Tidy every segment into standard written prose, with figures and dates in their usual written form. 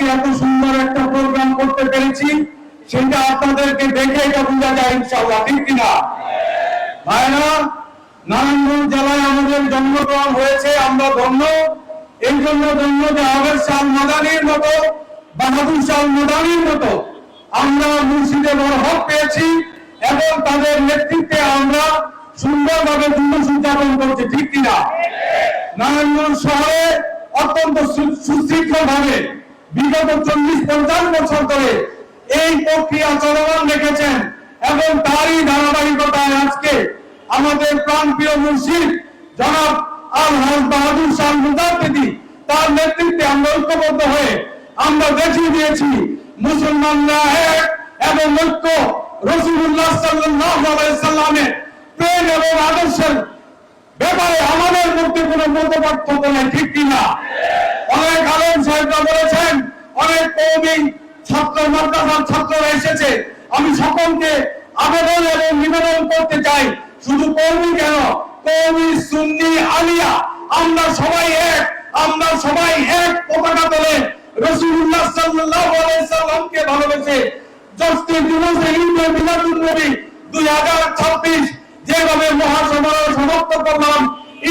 আজকে এত সুন্দর একটা প্রোগ্রাম করতে পেরেছি, সেটা আপনাদেরকে দেখে এটা বোঝা যায় ইনশাআল্লাহ, ঠিক কিনা ভাইরা? নারায়ণগঞ্জ জেলায় আমাদের জন্মগ্রহণ হয়েছে, আমরা ধন্য। এই জন্য ধন্য যে আবেদ শাহ মাদানির মতো, বাহাদুর শাহ মাদানির মতো আমরা মুর্শিদে বড় হক পেয়েছি এবং তাদের নেতৃত্বে আমরা সুন্দরভাবে দিবস উদযাপন করছি, ঠিক কিনা? নারায়ণগঞ্জ শহরে অত্যন্ত সুশৃঙ্খল ভাবে বিগত 40-50 বছর ধরে এই প্রক্রিয়া চলমান রেখেছেন এবং তারই ধারাবাহিকতায় আজকে আমাদের প্রাণপ্রিয় মুর্শিদ জনাব আলহাজ বাহাদুর শাহ মুজাদ্দিদি তার নেতৃত্বে আমরা ঐক্যবদ্ধ হয়ে আমরা দেখিয়ে দিয়েছি মুসলমানরা এক এবং ঐক্য রাসূলুল্লাহ সাল্লাল্লাহু আলাইহি সাল্লামের প্রেম এবং আদর্শের ব্যাপারে আমাদের মধ্যে কোনো মতপার্থক্য নেই, ঠিক কিনা? অনেক আলেম সাহেবরা বলেছেন, অনেক কওমি ছাত্র মাদ্রাসার ছাত্ররা এসেছে। আমি সকলকে আবেদন এবং নিবেদন করতে চাই, শুধু কওমি কেন, কওমি সুন্নি আলিয়া আমরা সবাই এক, আমরা সবাই এক পতাকা তলে রাসূলুল্লাহ সাল্লাল্লাহু আলাইহি সাল্লামকে ভালোবেসে জশ্নে দিবসে ঈদে মিলাদুন নবী 2026 যেভাবে মহাসমারোহ সমাপ্ত করলাম,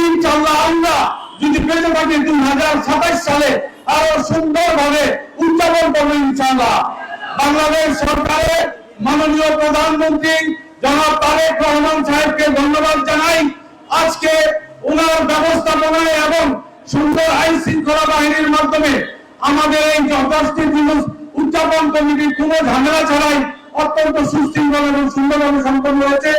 ইনশাআল্লাহ আমরা যদি পেতে থাকি 2027 সালে আরো সুন্দরভাবে উদযাপন করবো ইনশাআল্লাহ। বাংলাদেশ সরকারের মাননীয় প্রধানমন্ত্রী জনাব তারেক রহমান সাহেবকে ধন্যবাদ জানাই। আজকে ওনার ব্যবস্থাপনায় এবং সুন্দর আইন শৃঙ্খলা বাহিনীর মাধ্যমে আমাদের এই 10টি দিবস উদযাপন কমিটি কোনো ঝামেলা ছাড়াই অত্যন্ত সুশৃঙ্খল এবং সুন্দরভাবে সম্পন্ন হয়েছে।